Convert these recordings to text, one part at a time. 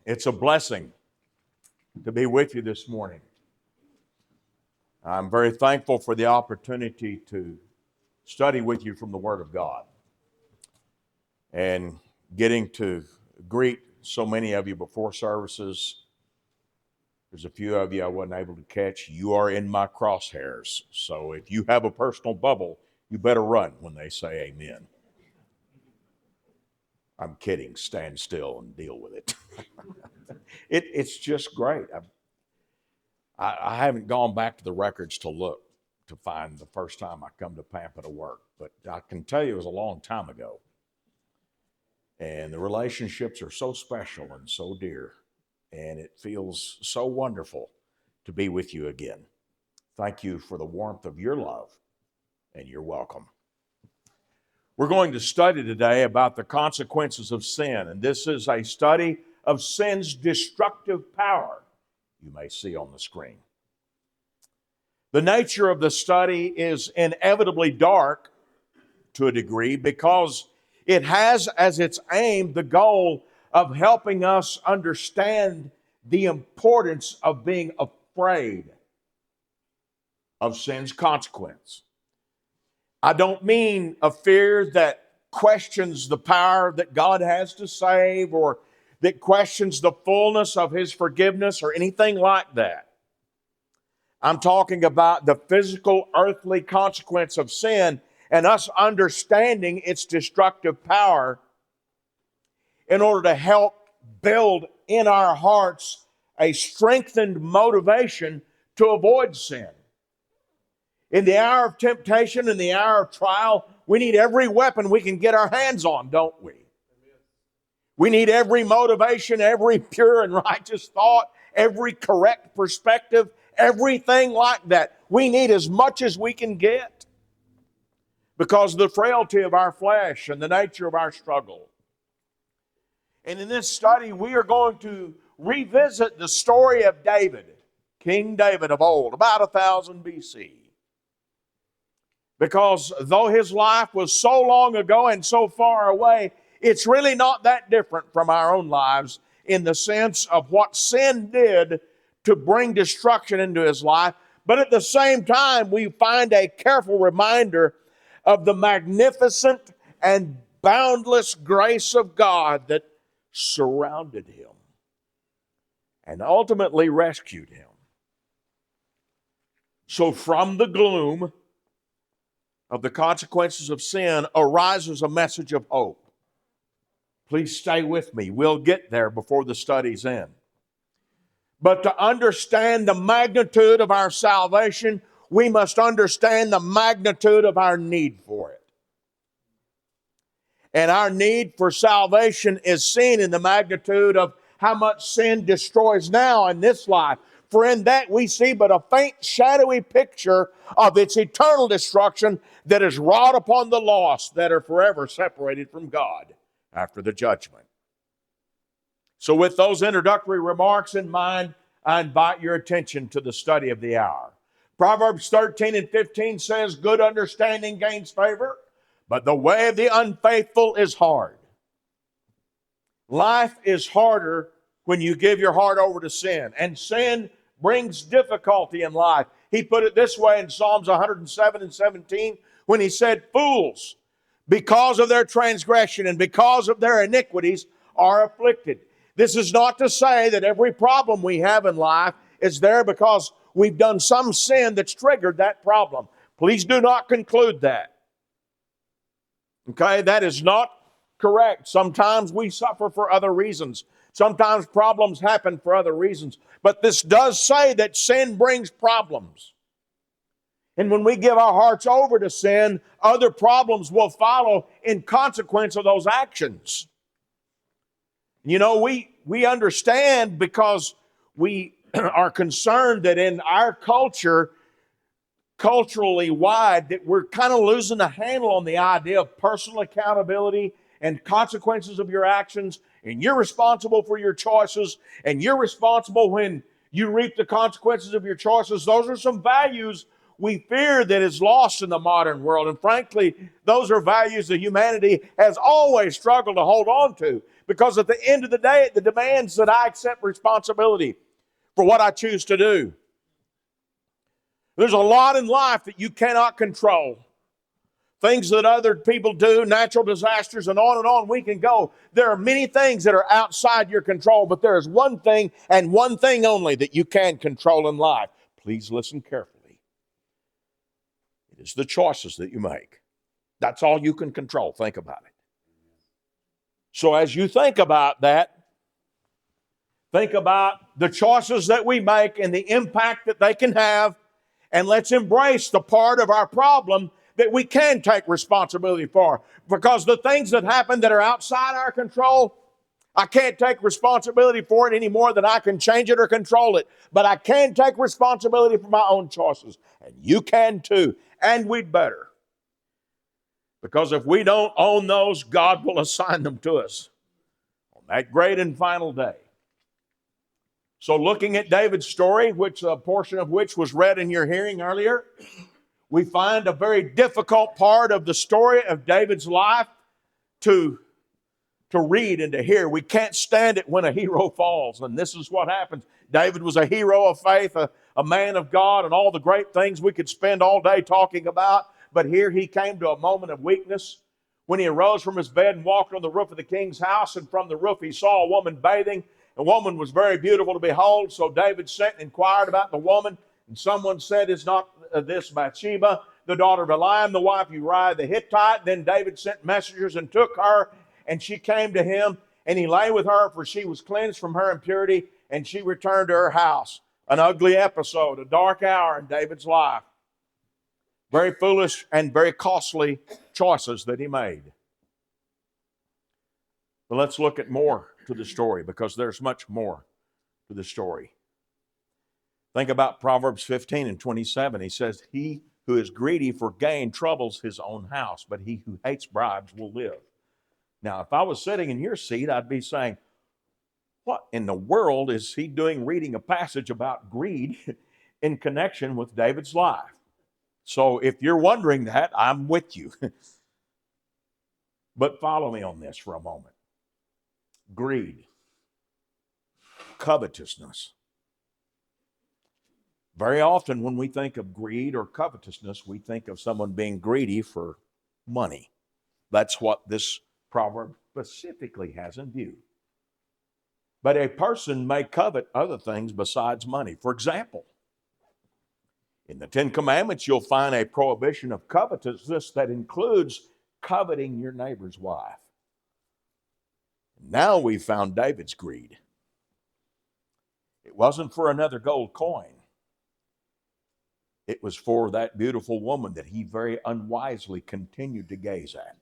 It's a blessing to be with you this morning. I'm very thankful for the opportunity to study with you from the Word of God and getting to greet so many of you before services. There's a few of you I wasn't able to catch. You are in my crosshairs. So if you have a personal bubble, you better run when they say amen. I'm kidding. Stand still and deal with it. It's just great. I haven't gone back to the records to look to find the first time I come to Pampa to work, but I can tell you it was a long time ago. And the relationships are so special and so dear, and it feels so wonderful to be with you again. Thank you for the warmth of your love, and you're welcome. We're going to study today about the consequences of sin, and this is a study of sin's destructive power, you may see on the screen. The nature of the study is inevitably dark to a degree because it has as its aim the goal of helping us understand the importance of being afraid of sin's consequence. I don't mean a fear that questions the power that God has to save or that questions the fullness of His forgiveness or anything like that. I'm talking about the physical, earthly consequence of sin and us understanding its destructive power in order to help build in our hearts a strengthened motivation to avoid sin. In the hour of temptation, in the hour of trial, we need every weapon we can get our hands on, don't we? We need every motivation, every pure and righteous thought, every correct perspective, everything like that. We need as much as we can get because of the frailty of our flesh and the nature of our struggle. And in this study, we are going to revisit the story of David, King David of old, about 1000 BC. Because though his life was so long ago and so far away, it's really not that different from our own lives in the sense of what sin did to bring destruction into his life. But at the same time, we find a careful reminder of the magnificent and boundless grace of God that surrounded him and ultimately rescued him. So from the gloom of the consequences of sin arises a message of hope. Please stay with me. We'll get there before the study's end. But to understand the magnitude of our salvation, we must understand the magnitude of our need for it. And our need for salvation is seen in the magnitude of how much sin destroys now in this life. For in that we see but a faint, shadowy picture of its eternal destruction that is wrought upon the lost that are forever separated from God after the judgment. So with those introductory remarks in mind, I invite your attention to the study of the hour. Proverbs 13 and 15 says, "Good understanding gains favor, but the way of the unfaithful is hard." Life is harder when you give your heart over to sin, and sin brings difficulty in life. He put it this way in Psalms 107 and 17 when he said, "Fools, because of their transgression and because of their iniquities, are afflicted." This is not to say that every problem we have in life is there because we've done some sin that's triggered that problem. Please do not conclude that. Okay, that is not correct. Sometimes we suffer for other reasons. Sometimes problems happen for other reasons. But this does say that sin brings problems. And when we give our hearts over to sin, other problems will follow in consequence of those actions. You know, we understand because we are concerned that in our culture, culturally wide, that we're kind of losing the handle on the idea of personal accountability and consequences of your actions, and you're responsible for your choices, and you're responsible when you reap the consequences of your choices. Those are some values we fear that is lost in the modern world, and frankly, those are values that humanity has always struggled to hold on to, Because at the end of the day, it demands that I accept responsibility for what I choose to do. There's a lot in life that you cannot control. Things that other people do, natural disasters, and on we can go. There are many things that are outside your control, but there is one thing and one thing only that you can control in life. Please listen carefully. It is the choices that you make. That's all you can control. Think about it. So as you think about that, think about the choices that we make and the impact that they can have, and let's embrace the part of our problem that we can take responsibility for. Because the things that happen that are outside our control, I can't take responsibility for it any more than I can change it or control it. But I can take responsibility for my own choices. And you can too. And we'd better. Because if we don't own those, God will assign them to us on that great and final day. So looking at David's story, which a portion of which was read in your hearing earlier, we find a very difficult part of the story of David's life to read and to hear. We can't stand it when a hero falls, and this is what happens. David was a hero of faith, a man of God, and all the great things we could spend all day talking about. But here he came to a moment of weakness when he arose from his bed and walked on the roof of the king's house, and from the roof he saw a woman bathing. The woman was very beautiful to behold, so David sent and inquired about the woman. And someone said, "Is not this Bathsheba, the daughter of Eliam, the wife of Uriah the Hittite?" Then David sent messengers and took her, and she came to him, and he lay with her, for she was cleansed from her impurity, and she returned to her house. An ugly episode, a dark hour in David's life. Very foolish and very costly choices that he made. But let's look at more to the story, because there's much more to the story. Think about Proverbs 15 and 27. He says, "He who is greedy for gain troubles his own house, but he who hates bribes will live." Now, if I was sitting in your seat, I'd be saying, what in the world is he doing reading a passage about greed in connection with David's life? So if you're wondering that, I'm with you. But follow me on this for a moment. Greed, covetousness. Very often when we think of greed or covetousness, we think of someone being greedy for money. That's what this proverb specifically has in view. But a person may covet other things besides money. For example, in the Ten Commandments, you'll find a prohibition of covetousness that includes coveting your neighbor's wife. Now we found David's greed. It wasn't for another gold coin. It was for that beautiful woman that he very unwisely continued to gaze at.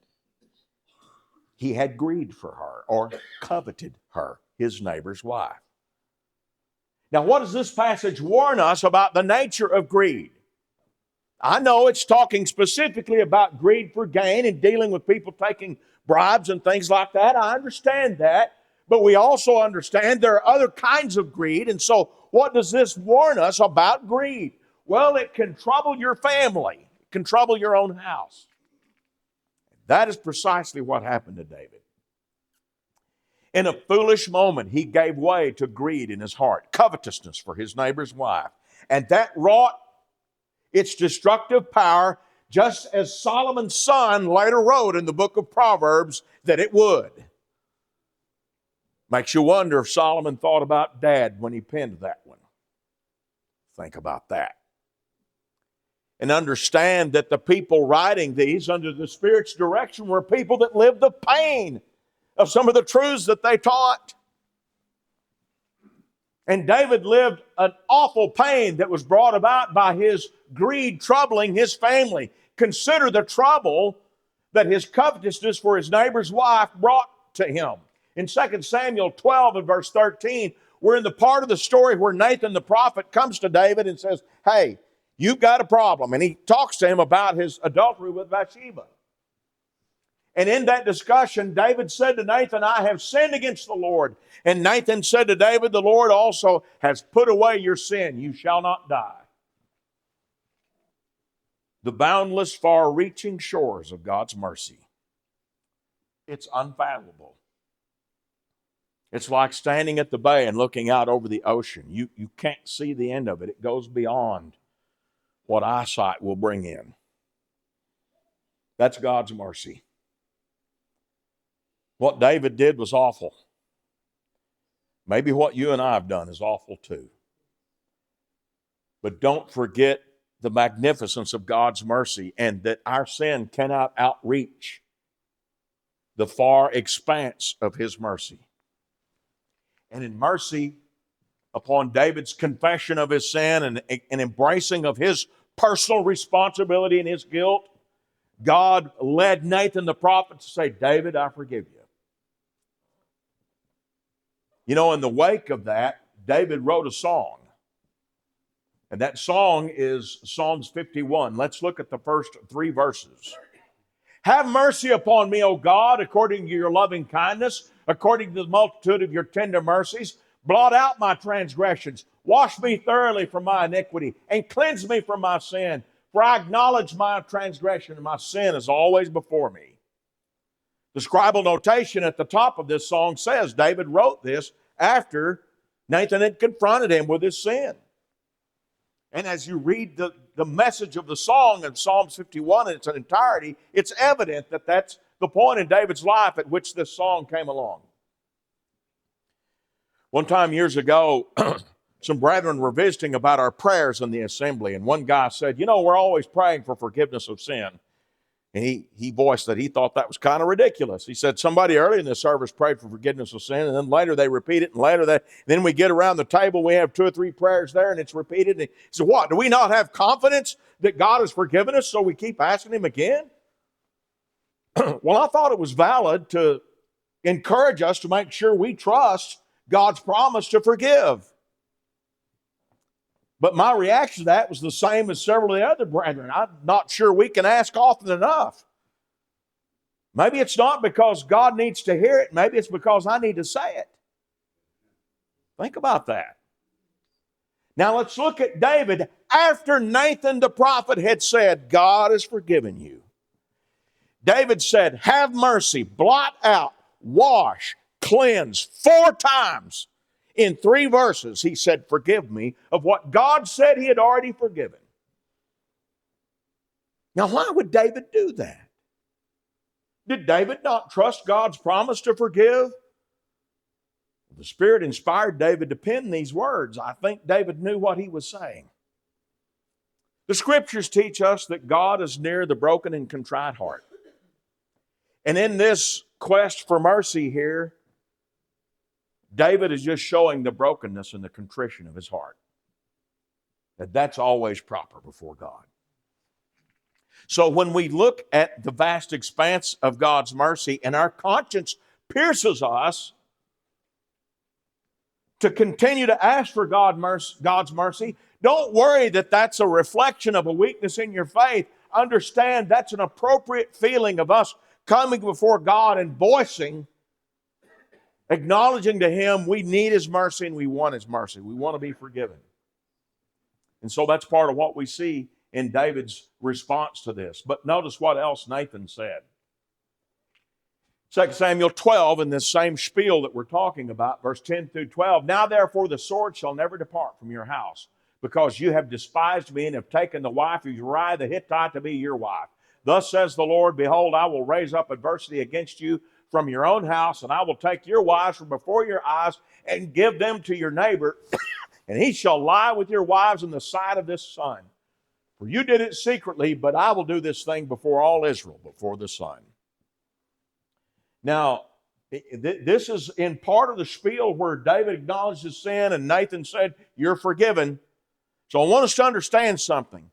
He had greed for her, or coveted her, his neighbor's wife. Now, what does this passage warn us about the nature of greed? I know it's talking specifically about greed for gain and dealing with people taking bribes and things like that. I understand that. But we also understand there are other kinds of greed. And so what does this warn us about greed? Well, it can trouble your family. It can trouble your own house. That is precisely what happened to David. In a foolish moment, he gave way to greed in his heart, covetousness for his neighbor's wife. And that wrought its destructive power, just as Solomon's son later wrote in the book of Proverbs that it would. Makes you wonder if Solomon thought about Dad when he penned that one. Think about that. And understand that the people writing these under the Spirit's direction were people that lived the pain of some of the truths that they taught. And David lived an awful pain that was brought about by his greed troubling his family. Consider the trouble that his covetousness for his neighbor's wife brought to him. In 2 Samuel 12 and verse 13, we're in the part of the story where Nathan the prophet comes to David and says, "Hey, you've got a problem." And he talks to him about his adultery with Bathsheba. And in that discussion, David said to Nathan, "I have sinned against the Lord." And Nathan said to David, "The Lord also has put away your sin. You shall not die." The boundless, far-reaching shores of God's mercy. It's unfathomable. It's like standing at the bay and looking out over the ocean. You can't see the end of it. It goes beyond what eyesight will bring in. That's God's mercy. What David did was awful. Maybe what you and I have done is awful too. But don't forget the magnificence of God's mercy, and that our sin cannot outreach the far expanse of His mercy. And in mercy, upon David's confession of his sin and embracing of his personal responsibility and his guilt, God led Nathan the prophet to say, David, I forgive you. You know, in the wake of that, David wrote a song. And that song is Psalms 51. Let's look at the first 3 verses. Have mercy upon me, O God, according to your loving kindness, according to the multitude of your tender mercies. Blot out my transgressions. Wash me thoroughly from my iniquity and cleanse me from my sin. For I acknowledge my transgression and my sin is always before me. The scribal notation at the top of this song says David wrote this after Nathan had confronted him with his sin. And as you read the message of the song in Psalms 51 in its entirety, it's evident that that's the point in David's life at which this song came along. One time years ago, some brethren were visiting about our prayers in the assembly, and one guy said, you know, we're always praying for forgiveness of sin. And he voiced that he thought that was kind of ridiculous. He said somebody early in the service prayed for forgiveness of sin, and then later they repeat it, and later then we get around the table, we have 2 or 3 prayers there, and it's repeated. And he said, what, do we not have confidence that God has forgiven us, so we keep asking Him again? Well, I thought it was valid to encourage us to make sure we trust God's promise to forgive. But my reaction to that was the same as several of the other brethren. I'm not sure we can ask often enough. Maybe it's not because God needs to hear it. Maybe it's because I need to say it. Think about that. Now let's look at David after Nathan the prophet had said, God has forgiven you. David said, have mercy, blot out, wash, cleanse 4 times. In 3 verses, he said, forgive me of what God said He had already forgiven. Now, why would David do that? Did David not trust God's promise to forgive? The Spirit inspired David to pen these words. I think David knew what he was saying. The Scriptures teach us that God is near the broken and contrite heart. And in this quest for mercy here, David is just showing the brokenness and the contrition of his heart. That's always proper before God. So when we look at the vast expanse of God's mercy and our conscience pierces us to continue to ask for God's mercy, don't worry that that's a reflection of a weakness in your faith. Understand that's an appropriate feeling of us coming before God and voicing, acknowledging to Him we need His mercy and we want His mercy. We want to be forgiven. And so that's part of what we see in David's response to this. But notice what else Nathan said. 2 Samuel 12, in this same spiel that we're talking about, verse 10 through 12, now therefore the sword shall never depart from your house, because you have despised me and have taken the wife of Uriah the Hittite to be your wife. Thus says the Lord, behold, I will raise up adversity against you from your own house, and I will take your wives from before your eyes and give them to your neighbor, and he shall lie with your wives in the sight of this sun. For you did it secretly, but I will do this thing before all Israel, before the sun. Now, this is in part of the spiel where David acknowledged his sin and Nathan said, you're forgiven. So I want us to understand something.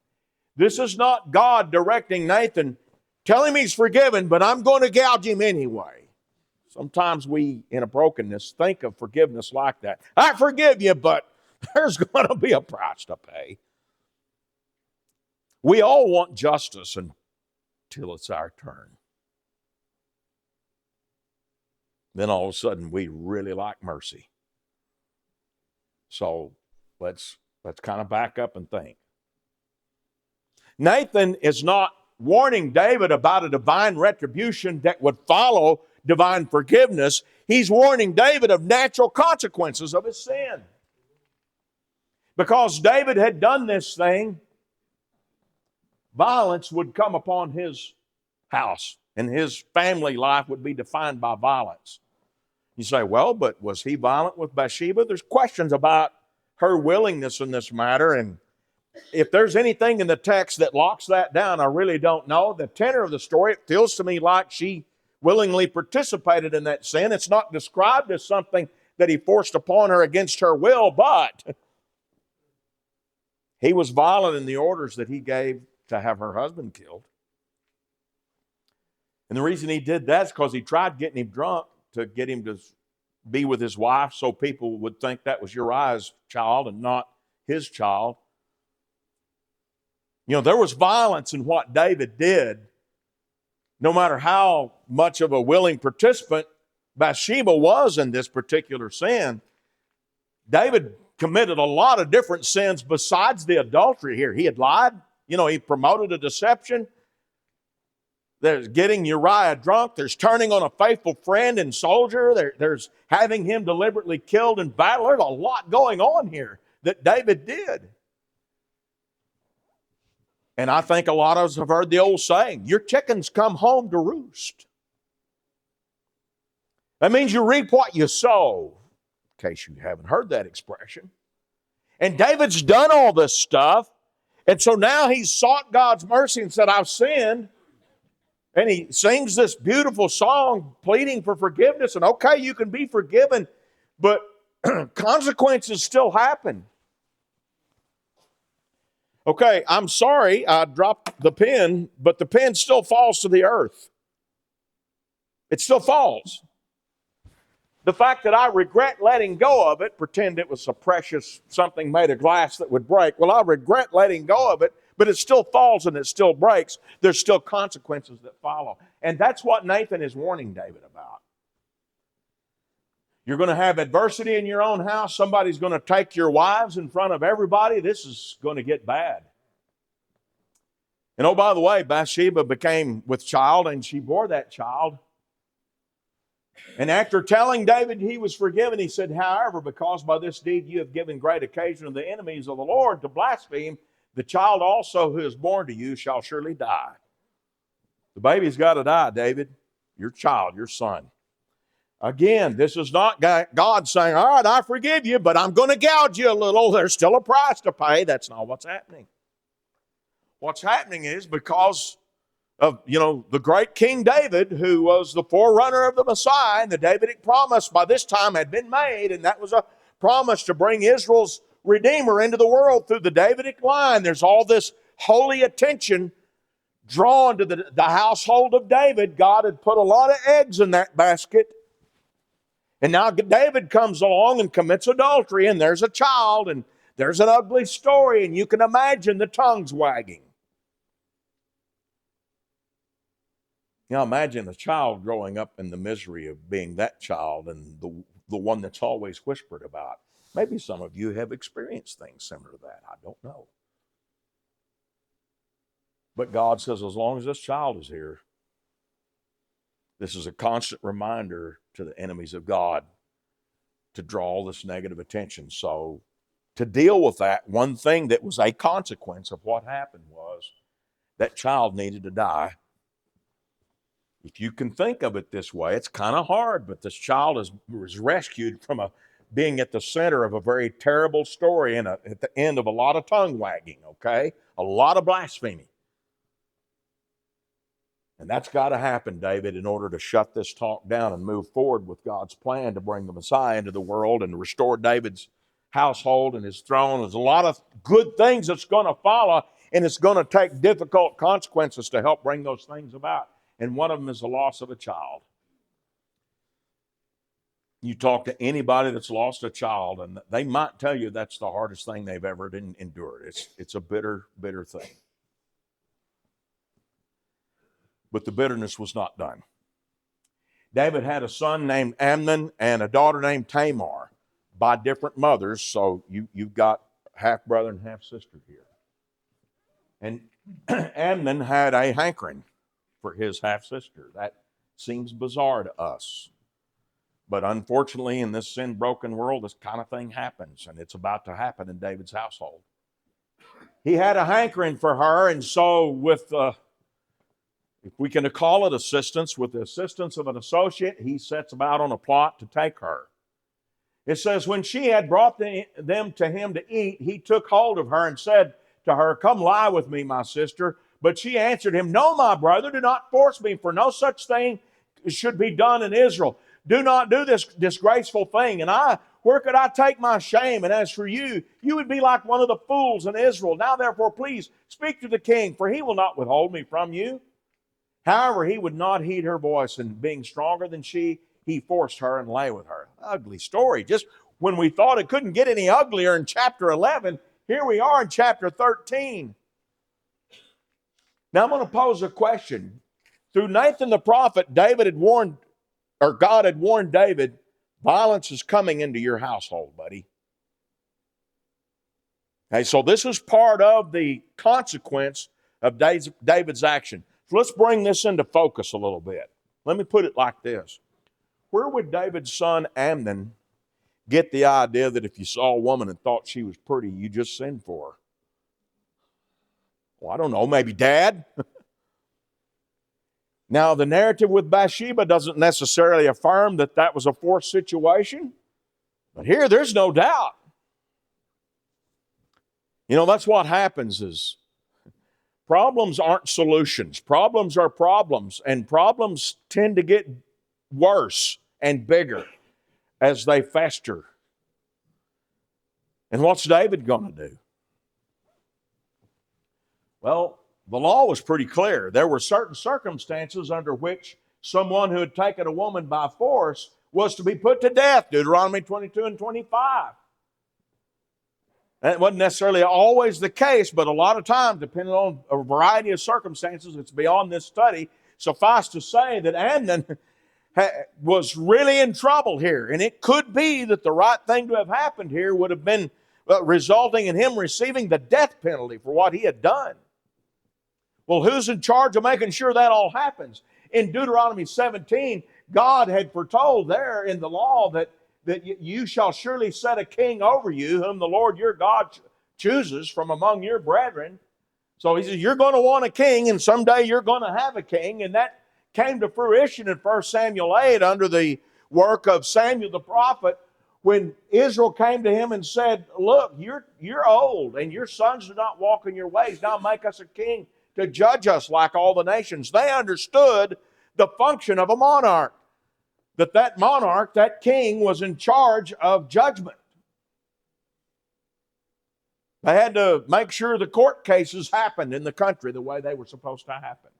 This is not God directing Nathan, tell him he's forgiven, but I'm going to gouge him anyway. Sometimes we, in a brokenness, think of forgiveness like that. I forgive you, but there's going to be a price to pay. We all want justice until it's our turn. Then all of a sudden we really like mercy. So let's kind of back up and think. Nathan is not warning David about a divine retribution that would follow divine forgiveness. He's warning David of natural consequences of his sin. Because David had done this thing, violence would come upon his house, and his family life would be defined by violence. You say, well, but was he violent with Bathsheba? There's questions about her willingness in this matter, and if there's anything in the text that locks that down, I really don't know. The tenor of the story, it feels to me like she willingly participated in that sin. It's not described as something that he forced upon her against her will, but he was violent in the orders that he gave to have her husband killed. And the reason he did that is because he tried getting him drunk to get him to be with his wife so people would think that was Uriah's child and not his child. You know, there was violence in what David did. No matter how much of a willing participant Bathsheba was in this particular sin, David committed a lot of different sins besides the adultery here. He had lied. You know, he promoted a deception. There's getting Uriah drunk. There's turning on a faithful friend and soldier. There's having him deliberately killed in battle. There's a lot going on here that David did. And I think a lot of us have heard the old saying, your chickens come home to roost. That means you reap what you sow, in case you haven't heard that expression. And David's done all this stuff, and so now he's sought God's mercy and said, I've sinned. And he sings this beautiful song pleading for forgiveness. And okay, you can be forgiven, but consequences still happen. Okay, I'm sorry I dropped the pen, but the pen still falls to the earth. It still falls. The fact that I regret letting go of it, pretend it was a precious something made of glass that would break. Well, I regret letting go of it, but it still falls and it still breaks. There's still consequences that follow. And that's what Nathan is warning David about. You're going to have adversity in your own house. Somebody's going to take your wives in front of everybody. This is going to get bad. And oh, by the way, Bathsheba became with child, and she bore that child. And after telling David he was forgiven, he said, however, because by this deed you have given great occasion to the enemies of the Lord to blaspheme, the child also who is born to you shall surely die. The baby's got to die, David. Your child, your son. Again, this is not God saying, all right, I forgive you, but I'm going to gouge you a little. There's still a price to pay. That's not what's happening. What's happening is because of, the great King David, who was the forerunner of the Messiah, and the Davidic promise by this time had been made, and that was a promise to bring Israel's Redeemer into the world through the Davidic line. There's all this holy attention drawn to the household of David. God had put a lot of eggs in that basket. And now David comes along and commits adultery, and there's a child, and there's an ugly story, and you can imagine the tongues wagging. Imagine a child growing up in the misery of being that child and the one that's always whispered about. Maybe some of you have experienced things similar to that. I don't know. But God says, as long as this child is here, this is a constant reminder to the enemies of God to draw all this negative attention. So to deal with that, one thing that was a consequence of what happened was that child needed to die. If you can think of it this way, it's kind of hard, but this child was rescued from being at the center of a very terrible story and at the end of a lot of tongue wagging, okay? A lot of blasphemy. And that's got to happen, David, in order to shut this talk down and move forward with God's plan to bring the Messiah into the world and restore David's household and his throne. There's a lot of good things that's going to follow, and it's going to take difficult consequences to help bring those things about. And one of them is the loss of a child. You talk to anybody that's lost a child, and they might tell you that's the hardest thing they've ever endured. It's a bitter, bitter thing. But the bitterness was not done. David had a son named Amnon and a daughter named Tamar by different mothers, so you've got half-brother and half-sister here. And Amnon had a hankering for his half-sister. That Seems bizarre to us. But unfortunately, in this sin-broken world, this kind of thing happens, and it's about to happen in David's household. He had a hankering for her, and so with, if we can call it assistance, with the assistance of an associate, he sets about on a plot to take her. It says, when she had brought them to him to eat, he took hold of her and said to her, "Come lie with me, my sister." But she answered him, "No, my brother, do not force me, for no such thing should be done in Israel. Do not do this disgraceful thing. And where could I take my shame? And as for you, you would be like one of the fools in Israel. Now, therefore, please speak to the king, for he will not withhold me from you." However, he would not heed her voice, and being stronger than she, he forced her and lay with her. Ugly story. Just when we thought it couldn't get any uglier in chapter 11, here we are in chapter 13. Now I'm going to pose a question. Through Nathan the prophet, God had warned David, violence is coming into your household, buddy. Okay, so this is part of the consequence of David's action. So let's bring this into focus a little bit. Let me put it like this. Where would David's son Amnon get the idea that if you saw a woman and thought she was pretty, you just sinned for her? Well, I don't know, maybe dad? Now, the narrative with Bathsheba doesn't necessarily affirm that that was a forced situation, but here there's no doubt. You know, that's what happens is problems aren't solutions. Problems are problems, and problems tend to get worse and bigger as they fester. And what's David going to do? Well, the law was pretty clear. There were certain circumstances under which someone who had taken a woman by force was to be put to death, Deuteronomy 22 and 25. That wasn't necessarily always the case, but a lot of times, depending on a variety of circumstances, it's beyond this study. Suffice to say that Amnon was really in trouble here. And it could be that the right thing to have happened here would have been resulting in him receiving the death penalty for what he had done. Well, who's in charge of making sure that all happens? In Deuteronomy 17, God had foretold there in the law that you shall surely set a king over you, whom the Lord your God chooses from among your brethren. So he says, you're going to want a king, and someday you're going to have a king. And that came to fruition in 1 Samuel 8 under the work of Samuel the prophet, when Israel came to him and said, look, you're old, and your sons do not walk in your ways. Now make us a king to judge us like all the nations. They understood the function of a monarch. That monarch, that king, was in charge of judgment. They had to make sure the court cases happened in the country the way they were supposed to happen.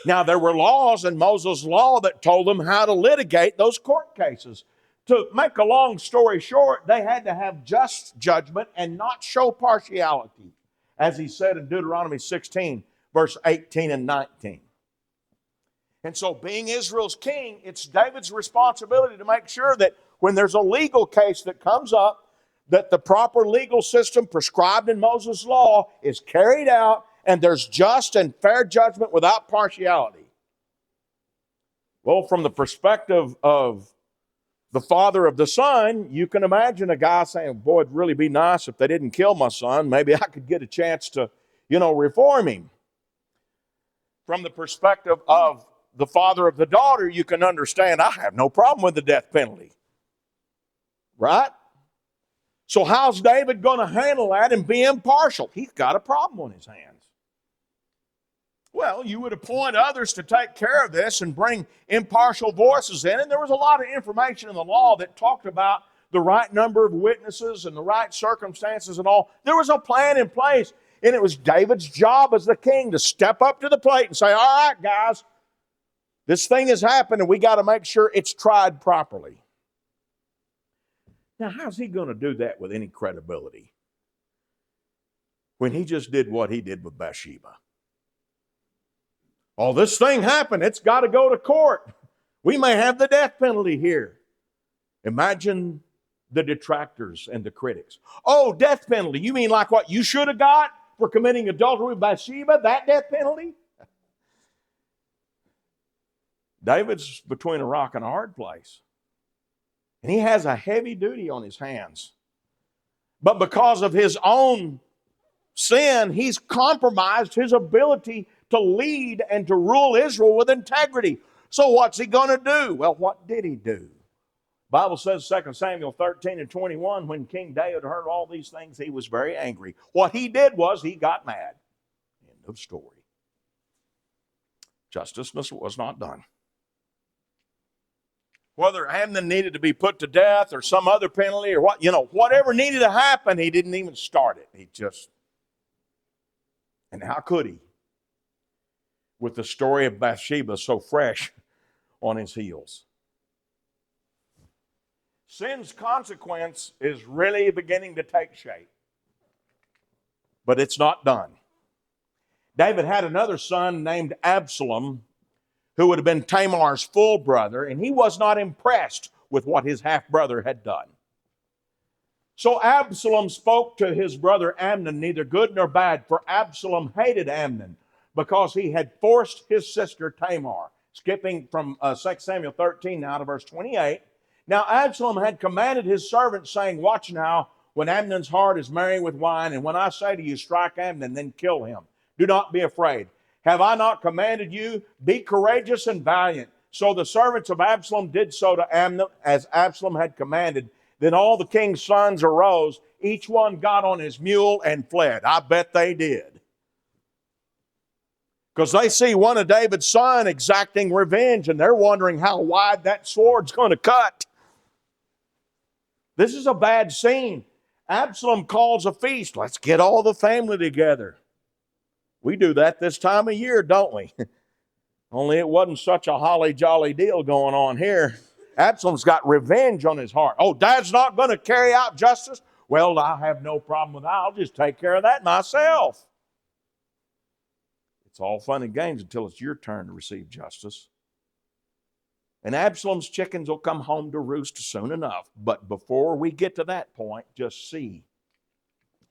Now, there were laws in Moses' law that told them how to litigate those court cases. To make a long story short, they had to have just judgment and not show partiality, as he said in Deuteronomy 16, verse 18 and 19. And so, being Israel's king, it's David's responsibility to make sure that when there's a legal case that comes up, that the proper legal system prescribed in Moses' law is carried out, and there's just and fair judgment without partiality. Well, from the perspective of the father of the son, you can imagine a guy saying, boy, it'd really be nice if they didn't kill my son. Maybe I could get a chance to, reform him. From the perspective of the father of the daughter, you can understand, I have no problem with the death penalty. Right? So how's David going to handle that and be impartial? He's got a problem on his hands. Well, you would appoint others to take care of this and bring impartial voices in. And there was a lot of information in the law that talked about the right number of witnesses and the right circumstances and all. There was a plan in place. And it was David's job as the king to step up to the plate and say, all right, guys, this thing has happened and we got to make sure it's tried properly. Now, how's he going to do that with any credibility when he just did what he did with Bathsheba? Oh, this thing happened. It's got to go to court. We may have the death penalty here. Imagine the detractors and the critics. Oh, death penalty. You mean like what you should have got for committing adultery with Bathsheba? That death penalty? David's between a rock and a hard place. And he has a heavy duty on his hands. But because of his own sin, he's compromised his ability to lead and to rule Israel with integrity. So what's he going to do? Well, what did he do? The Bible says 2 Samuel 13 and 21, when King David heard all these things, he was very angry. What he did was he got mad. End of story. Justice was not done. Whether Amnon needed to be put to death or some other penalty or whatever needed to happen, he didn't even start it. And how could he? With the story of Bathsheba so fresh on his heels. Sin's consequence is really beginning to take shape. But it's not done. David had another son named Absalom, who would have been Tamar's full brother, and he was not impressed with what his half-brother had done. So Absalom spoke to his brother Amnon, neither good nor bad, for Absalom hated Amnon because he had forced his sister Tamar. Skipping from 2 Samuel 13 now to verse 28. Now Absalom had commanded his servants, saying, watch now, when Amnon's heart is merry with wine, and when I say to you, strike Amnon, then kill him. Do not be afraid. Have I not commanded you? Be courageous and valiant. So the servants of Absalom did so to Amnon, as Absalom had commanded. Then all the king's sons arose. Each one got on his mule and fled. I bet they did. Because they see one of David's sons exacting revenge, and they're wondering how wide that sword's going to cut. This is a bad scene. Absalom calls a feast. Let's get all the family together. We do that this time of year, don't we? Only it wasn't such a holly jolly deal going on here. Absalom's got revenge on his heart. Oh, Dad's not going to carry out justice? Well, I have no problem with that. I'll just take care of that myself. It's all fun and games until it's your turn to receive justice. And Absalom's chickens will come home to roost soon enough. But before we get to that point, just see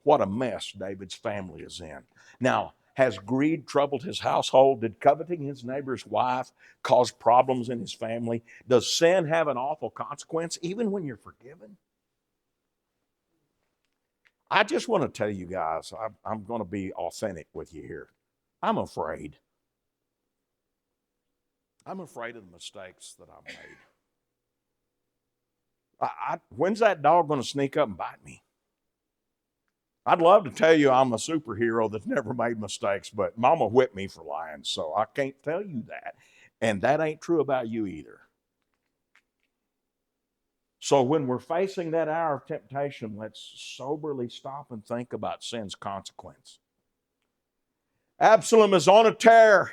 what a mess David's family is in. Now, has greed troubled his household? Did coveting his neighbor's wife cause problems in his family? Does sin have an awful consequence even when you're forgiven? I just want to tell you guys, I'm going to be authentic with you here. I'm afraid. I'm afraid of the mistakes that I've made. When's that dog going to sneak up and bite me? I'd love to tell you I'm a superhero that's never made mistakes, but Mama whipped me for lying, so I can't tell you that. And that ain't true about you either. So when we're facing that hour of temptation, let's soberly stop and think about sin's consequence. Absalom is on a tear,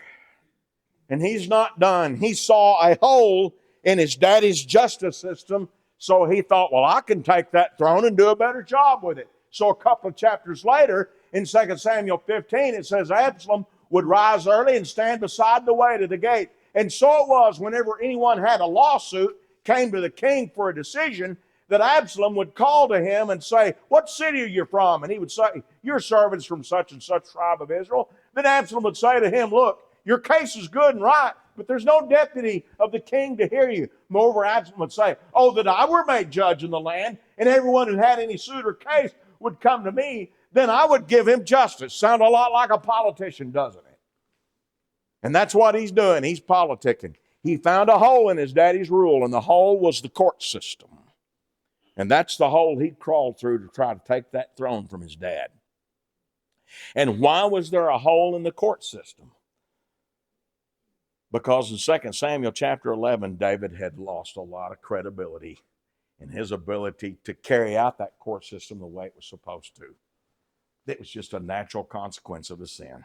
and he's not done. He saw a hole in his daddy's justice system, so he thought, well, I can take that throne and do a better job with it. So a couple of chapters later, in 2 Samuel 15, it says Absalom would rise early and stand beside the way to the gate. And so it was whenever anyone had a lawsuit, came to the king for a decision, that Absalom would call to him and say, what city are you from? And he would say, your servant's from such and such tribe of Israel. Then Absalom would say to him, look, your case is good and right, but there's no deputy of the king to hear you. Moreover, Absalom would say, oh, that I were made judge in the land, and everyone who had any suit or case would come to me, then I would give him justice. Sound a lot like a politician, doesn't it? And that's what he's doing. He's politicking. He found a hole in his daddy's rule, and the hole was the court system. And that's the hole he crawled through to try to take that throne from his dad. And why was there a hole in the court system? Because in 2 Samuel chapter 11, David had lost a lot of credibility in his ability to carry out that court system the way it was supposed to. It was just a natural consequence of his sin.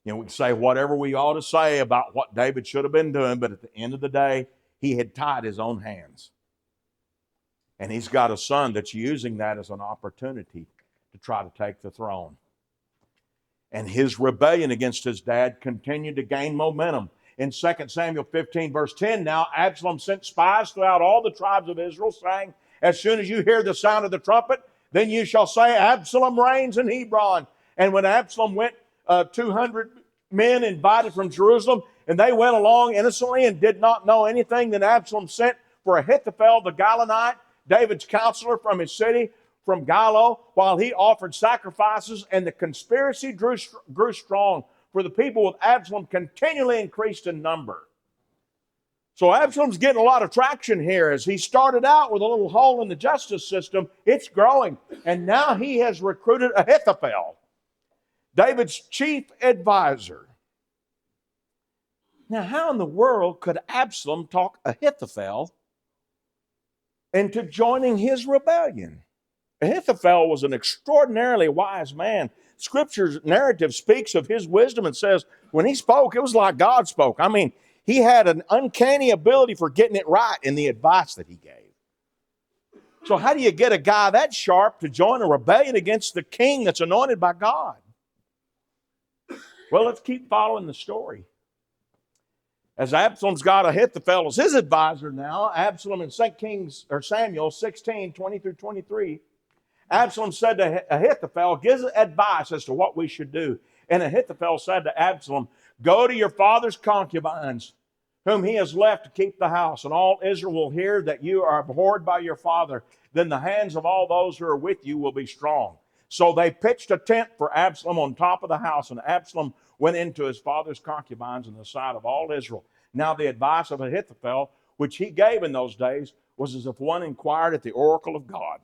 You know, we can say whatever we ought to say about what David should have been doing, but at the end of the day, he had tied his own hands. And he's got a son that's using that as an opportunity to try to take the throne. And his rebellion against his dad continued to gain momentum. In 2 Samuel 15, verse 10, now Absalom sent spies throughout all the tribes of Israel, saying, as soon as you hear the sound of the trumpet, then you shall say, Absalom reigns in Hebron. And when Absalom went 200 men invited from Jerusalem, and they went along innocently and did not know anything. Then Absalom sent for Ahithophel the Gilonite, David's counselor from his city, from Gilo, while he offered sacrifices, and the conspiracy grew strong, for the people with Absalom continually increased in number. So Absalom's getting a lot of traction here. As he started out with a little hole in the justice system, it's growing. And now he has recruited Ahithophel, David's chief advisor. Now, how in the world could Absalom talk Ahithophel into joining his rebellion? Ahithophel was an extraordinarily wise man. Scripture's narrative speaks of his wisdom and says when he spoke, it was like God spoke. I mean, he had an uncanny ability for getting it right in the advice that he gave. So how do you get a guy that sharp to join a rebellion against the king that's anointed by God? Well, let's keep following the story. As Absalom's got Ahithophel as his advisor now, Absalom in 2 Samuel 16, 20 through 23, Absalom said to Ahithophel, give advice as to what we should do. And Ahithophel said to Absalom, go to your father's concubines, whom he has left to keep the house, and all Israel will hear that you are abhorred by your father. Then the hands of all those who are with you will be strong. So they pitched a tent for Absalom on top of the house, and Absalom went into his father's concubines in the sight of all Israel. Now the advice of Ahithophel, which he gave in those days, was as if one inquired at the oracle of God.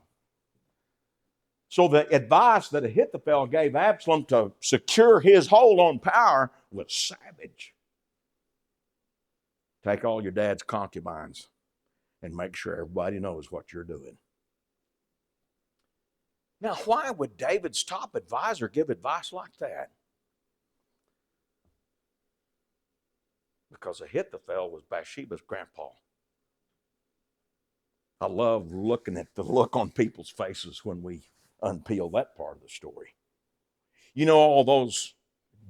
So the advice that Ahithophel gave Absalom to secure his hold on power was savage. Take all your dad's concubines and make sure everybody knows what you're doing. Now, why would David's top advisor give advice like that? Because Ahithophel was Bathsheba's grandpa. I love looking at the look on people's faces when we unpeel that part of the story. You know, all those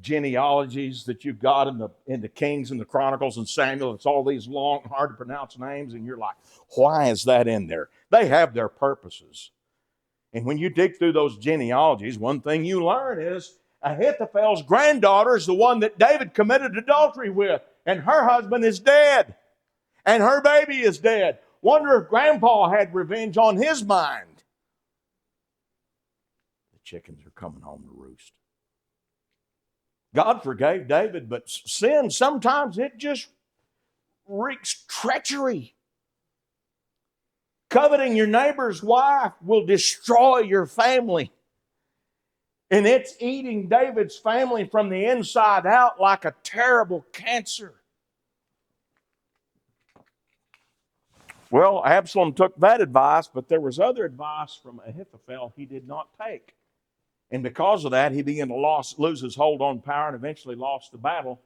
genealogies that you've got in the Kings and the Chronicles and Samuel, it's all these long, hard to pronounce names, and you're like, why is that in there? They have their purposes. And when you dig through those genealogies, one thing you learn is Ahithophel's granddaughter is the one that David committed adultery with, and her husband is dead, and her baby is dead. Wonder if Grandpa had revenge on his mind. The chickens are coming home to roost. God forgave David, but sin, sometimes it just wreaks treachery. Coveting your neighbor's wife will destroy your family. And it's eating David's family from the inside out like a terrible cancer. Well, Absalom took that advice, but there was other advice from Ahithophel he did not take. And because of that, he began to lose his hold on power and eventually lost the battle.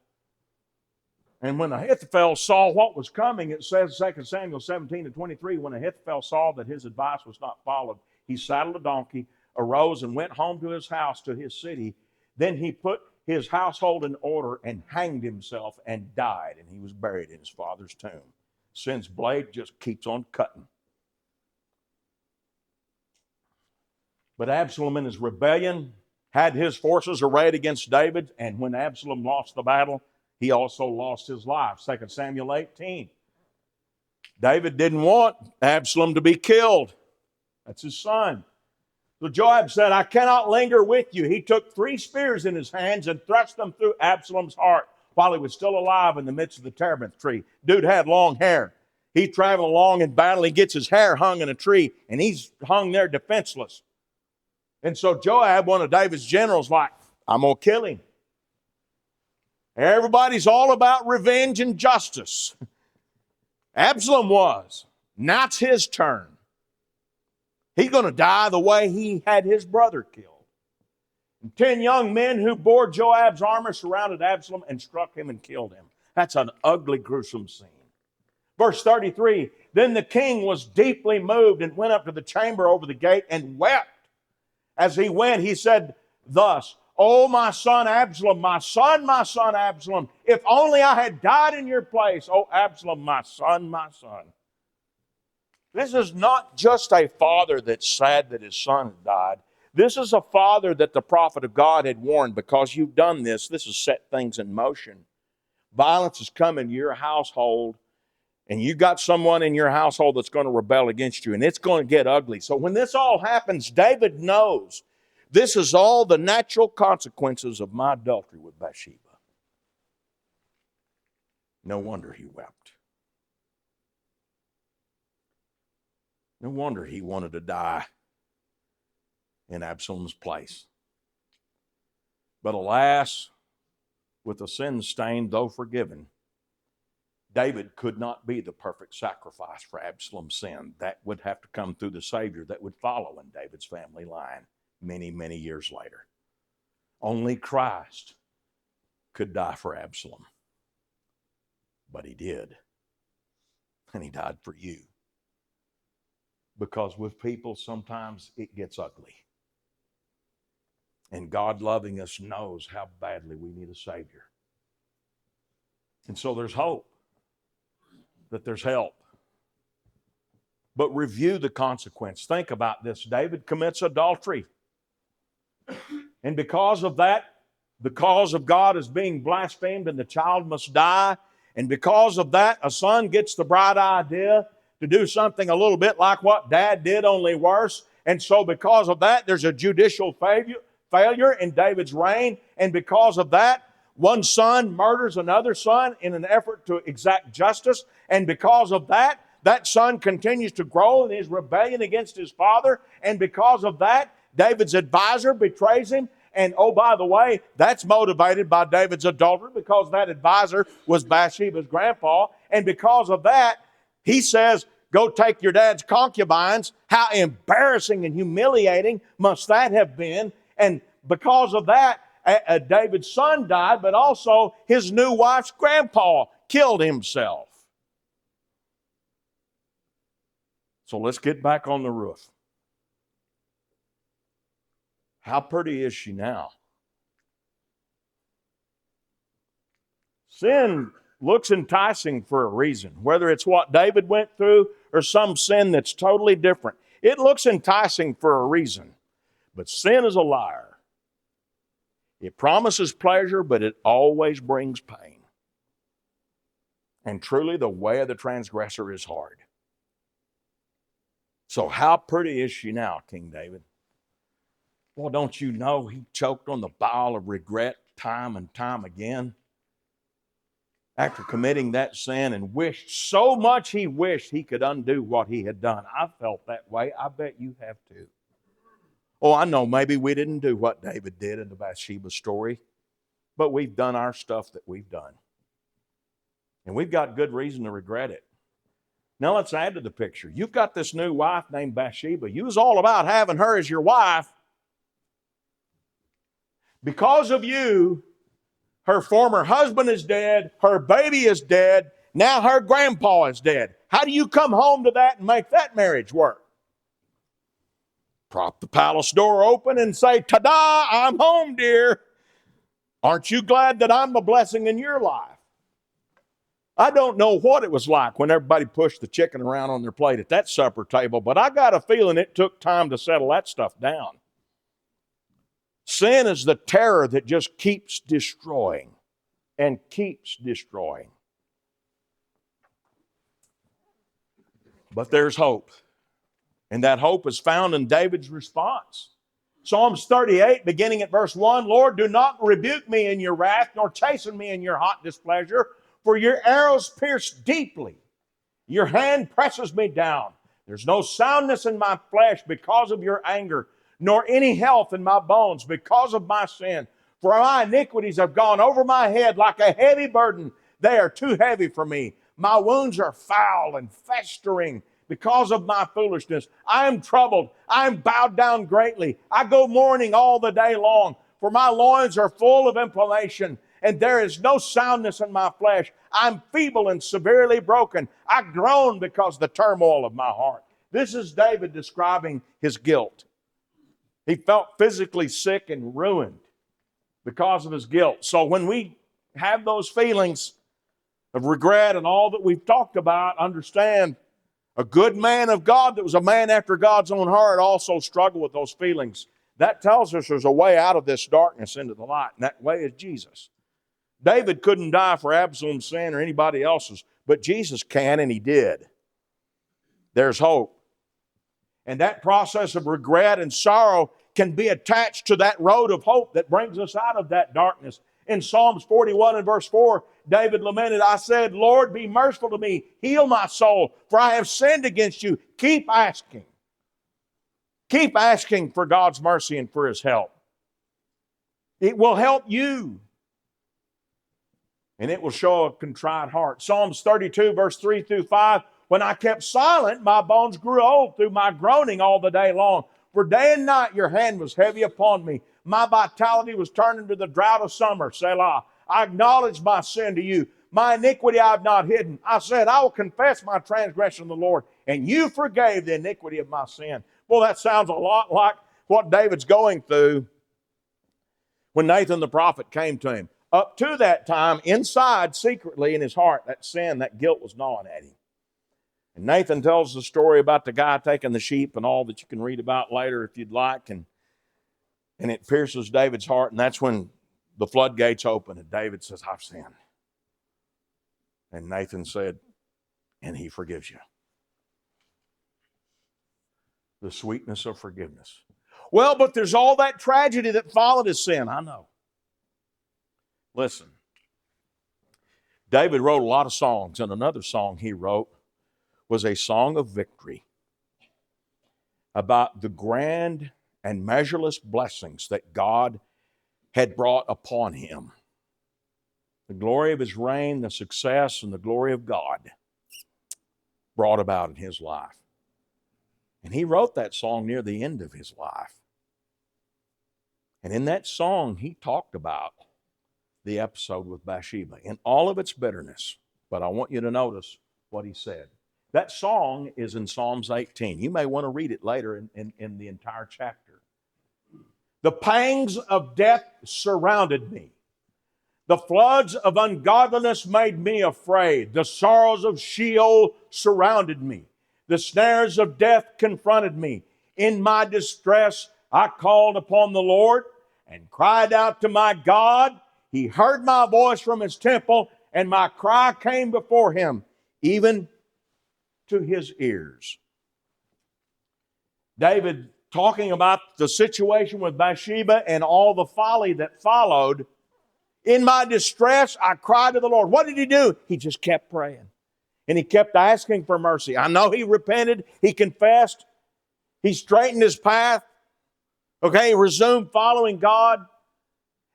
And when Ahithophel saw what was coming, it says 2 Samuel 17-23, when Ahithophel saw that his advice was not followed, he saddled a donkey, arose and went home to his house, to his city. Then he put his household in order and hanged himself and died. And he was buried in his father's tomb. Sin's blade just keeps on cutting. But Absalom in his rebellion had his forces arrayed against David. And when Absalom lost the battle, he also lost his life. 2 Samuel 18. David didn't want Absalom to be killed. That's his son. So Joab said, I cannot linger with you. He took 3 spears in his hands and thrust them through Absalom's heart while he was still alive in the midst of the terebinth tree. Dude had long hair. He's traveling along in battle. He gets his hair hung in a tree, and he's hung there defenseless. And so Joab, one of David's generals, like, I'm going to kill him. Everybody's all about revenge and justice. Absalom was. Now it's his turn. He's going to die the way he had his brother killed. And 10 young men who bore Joab's armor surrounded Absalom and struck him and killed him. That's an ugly, gruesome scene. Verse 33, then the king was deeply moved and went up to the chamber over the gate and wept. As he went, he said thus, oh, my son Absalom, my son Absalom, if only I had died in your place. Oh, Absalom, my son, my son. This is not just a father that's sad that his son died. This is a father that the prophet of God had warned, because you've done this, this has set things in motion. Violence is coming to your household, and you got someone in your household that's going to rebel against you, and it's going to get ugly. So when this all happens, David knows this is all the natural consequences of my adultery with Bathsheba. No wonder he wept. No wonder he wanted to die in Absalom's place. But alas, with the sin stained, though forgiven, David could not be the perfect sacrifice for Absalom's sin. That would have to come through the Savior that would follow in David's family line many, many years later. Only Christ could die for Absalom. But he did. And he died for you. Because with people, sometimes it gets ugly. And God, loving us, knows how badly we need a Savior. And so there's hope that there's help. But review the consequence. Think about this. David commits adultery. And because of that, the cause of God is being blasphemed and the child must die. And because of that, a son gets the bright idea to do something a little bit like what Dad did, only worse. And so because of that, there's a judicial failure in David's reign. And because of that, one son murders another son in an effort to exact justice. And because of that, that son continues to grow in his rebellion against his father. And because of that, David's advisor betrays him. And oh, by the way, that's motivated by David's adultery, because that advisor was Bathsheba's grandpa. And because of that, he says, go take your dad's concubines. How embarrassing and humiliating must that have been? And because of that, David's son died, but also his new wife's grandpa killed himself. So let's get back on the roof. How pretty is she now? Sin looks enticing for a reason, whether it's what David went through or some sin that's totally different. It looks enticing for a reason, but sin is a liar. It promises pleasure, but it always brings pain. And truly, the way of the transgressor is hard. So how pretty is she now, King David? Well, don't you know he choked on the bile of regret time and time again after committing that sin, and wished so much he wished he could undo what he had done. I felt that way. I bet you have too. Oh, I know maybe we didn't do what David did in the Bathsheba story, but we've done our stuff that we've done. And we've got good reason to regret it. Now let's add to the picture. You've got this new wife named Bathsheba. You was all about having her as your wife. Because of you, her former husband is dead, her baby is dead, now her grandpa is dead. How do you come home to that and make that marriage work? Prop the palace door open and say, ta-da, I'm home, dear. Aren't you glad that I'm a blessing in your life? I don't know what it was like when everybody pushed the chicken around on their plate at that supper table, but I got a feeling it took time to settle that stuff down. Sin is the terror that just keeps destroying and keeps destroying. But there's hope. And that hope is found in David's response. Psalms 38, beginning at verse 1, Lord, do not rebuke me in your wrath, nor chasten me in your hot displeasure, for your arrows pierce deeply. Your hand presses me down. There's no soundness in my flesh because of your anger, nor any health in my bones because of my sin. For my iniquities have gone over my head like a heavy burden. They are too heavy for me. My wounds are foul and festering because of my foolishness. I am troubled. I am bowed down greatly. I go mourning all the day long, for my loins are full of inflammation, and there is no soundness in my flesh. I'm feeble and severely broken. I groan because of the turmoil of my heart. This is David describing his guilt. He felt physically sick and ruined because of his guilt. So when we have those feelings of regret and all that we've talked about, understand a good man of God that was a man after God's own heart also struggled with those feelings That tells us there's a way out of this darkness into the light, and that way is Jesus. David couldn't die for Absalom's sin or anybody else's, but Jesus can, and he did. There's hope. And that process of regret and sorrow can be attached to that road of hope that brings us out of that darkness. In Psalms 41 and verse 4, David lamented, I said, Lord, be merciful to me, heal my soul, for I have sinned against you. Keep asking. Keep asking for God's mercy and for His help. It will help you. And it will show a contrite heart. Psalms 32, verse 3 through 5, when I kept silent, my bones grew old through my groaning all the day long. For day and night your hand was heavy upon me. My vitality was turned into the drought of summer. Selah. I acknowledged my sin to you. My iniquity I have not hidden. I said, I will confess my transgression to the Lord, and you forgave the iniquity of my sin. Well, that sounds a lot like what David's going through when Nathan the prophet came to him. Up to that time, inside, secretly in his heart, that sin, that guilt was gnawing at him. And Nathan tells the story about the guy taking the sheep and all that you can read about later if you'd like. And it pierces David's heart, and that's when the floodgates open, and David says, I've sinned. And Nathan said, and He forgives you. The sweetness of forgiveness. Well, but there's all that tragedy that followed his sin. I know. Listen, David wrote a lot of songs, and another song he wrote was a song of victory about the grand and measureless blessings that God had brought upon him. The glory of his reign, the success, and the glory of God brought about in his life. And he wrote that song near the end of his life. And in that song, he talked about the episode with Bathsheba in all of its bitterness. But I want you to notice what he said. That song is in Psalms 18. You may want to read it later in the entire chapter. The pangs of death surrounded me. The floods of ungodliness made me afraid. The sorrows of Sheol surrounded me. The snares of death confronted me. In my distress, I called upon the Lord and cried out to my God. He heard my voice from His temple, and my cry came before Him, even to His ears. David, talking about the situation with Bathsheba and all the folly that followed, in my distress, I cried to the Lord. What did he do? He just kept praying. And he kept asking for mercy. I know he repented. He confessed. He straightened his path. Okay, he resumed following God.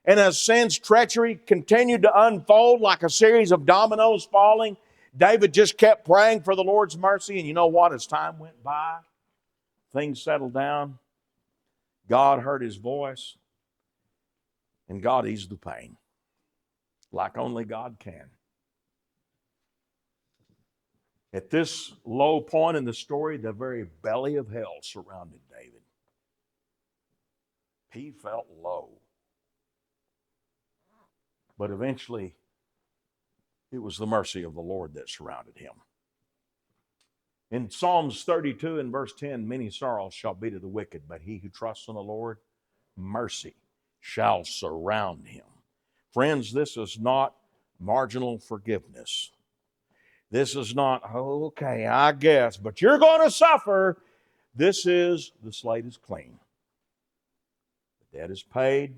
And as sin's treachery continued to unfold like a series of dominoes falling, David just kept praying for the Lord's mercy. And you know what? As time went by, things settled down. God heard his voice. And God eased the pain, like only God can. At this low point in the story, the very belly of hell surrounded David. He felt low. But eventually, it was the mercy of the Lord that surrounded him. In Psalms 32 and verse 10, many sorrows shall be to the wicked, but he who trusts in the Lord, mercy shall surround him. Friends, this is not marginal forgiveness. This is not, okay, I guess, but you're going to suffer. This is, the slate is clean. The debt is paid.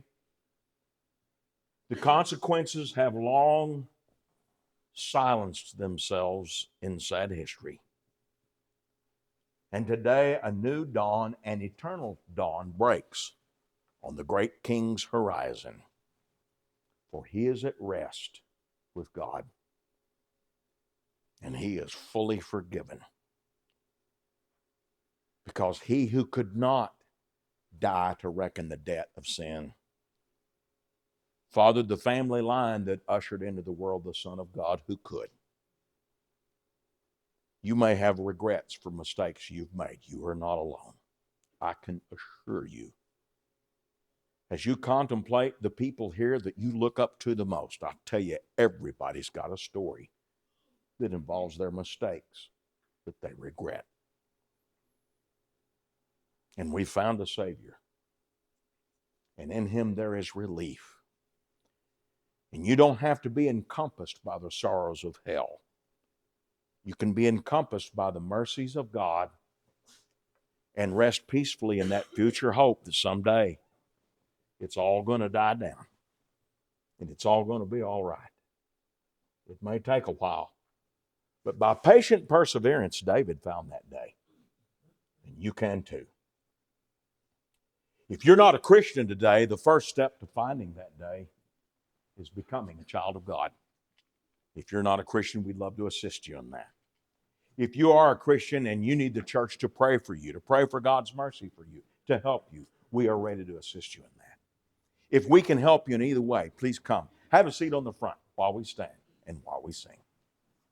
The consequences have long silenced themselves in sad history. And today, a new dawn, an eternal dawn, breaks on the great King's horizon. For he is at rest with God. And he is fully forgiven. Because he who could not die to reckon the debt of sin fathered the family line that ushered into the world the Son of God who could. You may have regrets for mistakes you've made. You are not alone. I can assure you. As you contemplate the people here that you look up to the most, I tell you, everybody's got a story that involves their mistakes that they regret. And we found a Savior And in Him there is relief. And you don't have to be encompassed by the sorrows of hell. You can be encompassed by the mercies of God and rest peacefully in that future hope that someday it's all going to die down and it's all going to be all right. It may take a while, but by patient perseverance, David found that day. And you can too. If you're not a Christian today, the first step to finding that day is becoming a child of God. If you're not a Christian, we'd love to assist you in that. If you are a Christian and you need the church to pray for you, to pray for God's mercy for you, to help you, we are ready to assist you in that. If we can help you in either way, please come. Have a seat on the front while we stand and while we sing.